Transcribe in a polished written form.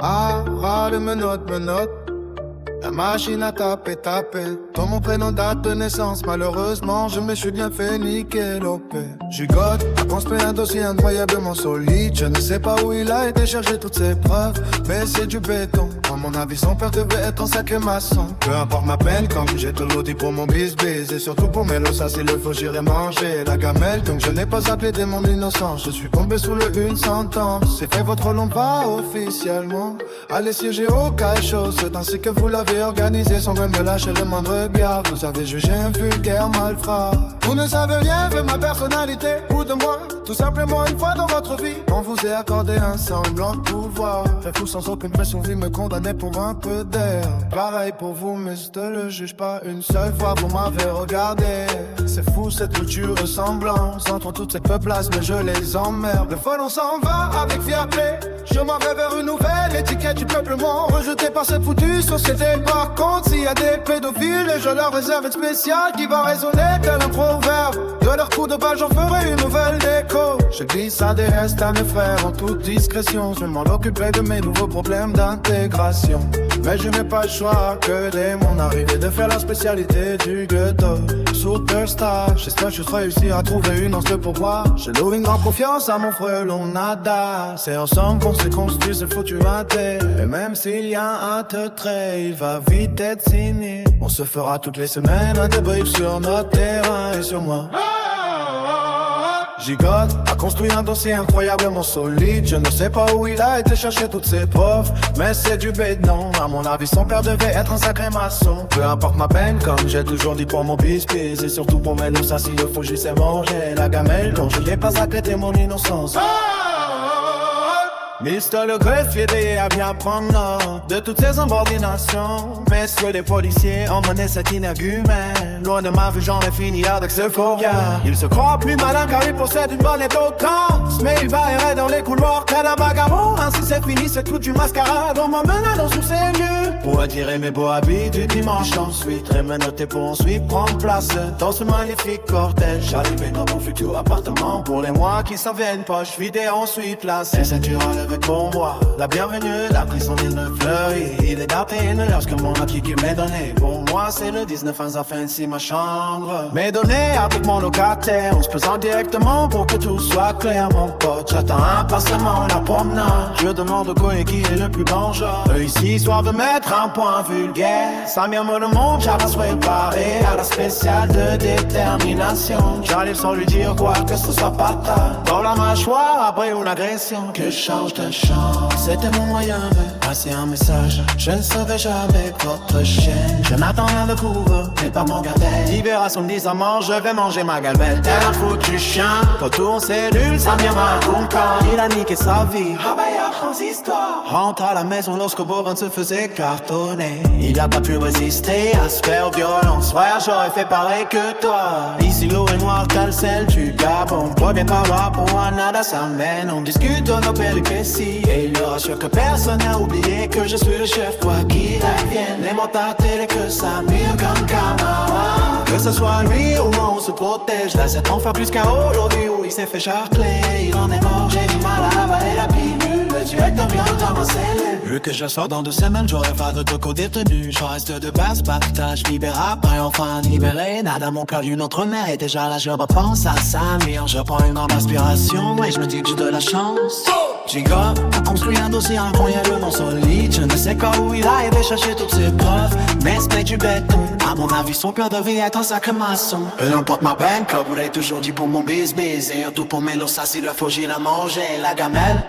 râle, menottes. La machine à taper. Dans mon prénom, date de naissance, malheureusement, je me suis bien fait niquer l'OP. Gigote, a construit un dossier incroyablement solide. Je ne sais pas où il a été chercher toutes ses preuves, mais c'est du béton. À mon avis, son père devait être un sacré maçon. Peu importe ma peine, comme j'ai tout l'audit pour mon bis-bis. Et surtout pour mes lots, ça s'il le faut, j'irai manger la gamelle. Donc je n'ai pas appelé dès mon innocence. Je suis tombé sous le une sentence. C'est fait votre long pas officiellement. Allez siéger au cachot, c'est ainsi que vous l'avez organisé sans même me lâcher le moindre regard. Vous avez jugé un vulgaire malfrat. Vous ne savez rien de ma personnalité ou de moi. Tout simplement une fois dans votre vie, on vous a accordé un semblant de pouvoir. Fait fou sans aucune pression, vie me condamnait pour un peu d'air. Pareil pour vous, mais je te le juge pas une seule fois, vous m'avez regardé. C'est fou cette culture ressemblance entre toutes ces peuplaces, mais je les emmerde. Le vol on s'en va avec fierté. Je m'en vais vers une nouvelle étiquette du peuplement, rejetée par cette foutue société. Par contre, s'il y a des pédophiles, je leur réserve une spéciale qui va résonner tel un proverbe. De leur coup de balle, j'en ferai une nouvelle déco. Je glisse à des restes à mes frères en toute discrétion. Je m'en occuperai de mes nouveaux problèmes d'intégration. Mais je n'ai pas le choix que dès mon arrivée de faire la spécialité du ghetto. Superstar, j'espère juste réussir à trouver une once de pourboire. Je loue une grande confiance à mon frelon Nada. C'est ensemble qu'on s'est construit ce foutu inter. Et même s'il y a un trait, il va vite être signé. On se fera toutes les semaines un débrief sur notre terrain et sur moi. Gigote a construit un dossier incroyablement solide. Je ne sais pas où il a été chercher toutes ses preuves, mais c'est du béton. À mon avis, son père devait être un sacré maçon. Peu importe ma peine, comme j'ai toujours dit pour mon bis-bis. Et surtout pour mes loups, ça s'il le faut, je sais manger la gamelle. Donc je n'ai pas accepté mon innocence. Mister le greffier veillé à bien prendre note de toutes ces subordinations. Messieurs les policiers ont mené cet énergumène. Loin de ma vue, j'en ai fini avec ce faux gars. Il se croit plus malin car il possède une bonne éloquence, mais il va errer dans les couloirs tel un vagabond. Ainsi c'est fini, c'est tout du mascarade. On m'emmène dans sous ses lieux pour attirer mes beaux habits du dimanche. Ensuite, rémenoter pour ensuite prendre place dans ce magnifique cortège. J'arrive dans mon futur appartement pour les mois qui s'en viennent. Poche vide et ensuite placée. Ceinture enlevée pour moi, la bienvenue, la prison il ne fleurit. Il est à peine lorsque mon acquis qui m'est donné. Pour moi c'est le 19 ans, enfin ici ma chambre m'est donné avec mon locataire. On se présente directement pour que tout soit clair. Mon pote, j'attends impatiemment la promenade. Je demande au qui est le plus dangereux. Eux ici soivent de mettre un point vulgaire. Samir me demande, j'avance préparé à la spéciale de détermination. J'arrive sans lui dire quoi que ce soit pas tard. Dans la mâchoire après une agression que change de chance. C'était mon moyen de passer un message. Je ne serai jamais votre chaîne. Je n'attends rien de couvre, mais pas mon gardien. Libération de 10 à mort, je vais manger ma galbette. Tel un foutu chien, retour en cellule, ça vient ma corps. Il a niqué sa vie, rabailleur transistor. Rentre à la maison lorsque Borin se faisait cartonner. Il a pas pu résister à se faire violence. Frère, j'aurais fait pareil que toi. Ici l'eau est noire, t'as le sel du Gabon. Reviens par là pour un nada, ça mène. On discute de nos péripéties et il leur assure que personne n'a oublié que je suis le chef, quoi qu'il advienne. Les mots à télé que ça mire comme Camara. Que ce soit lui ou moi, on se protège. Là, c'est enfin plus qu'à aujourd'hui où il s'est fait charcler. Il en est mort, j'ai du mal à avaler la pilule. Le directeur vient dans ma cellule. Vu que je sors dans 2 semaines, j'aurai pas de toco détenu. Je reste de base, partage, libère après, enfin libéré. Nada, mon cœur, une autre mère est déjà là, je repense à Samir. Je prends une grande inspiration et je me dis que j'ai de la chance. Giga a construit un dossier incroyablement solide. Je ne sais pas où il a été chercher toutes ses preuves, mais c'est du béton. À mon avis, son père devait être un sacré maçon. Peu importe ma peine, comme vous l'avez toujours dit pour mon bis-bis. Et tout pour mes lots, ça s'il le faut, j'irai manger la gamelle.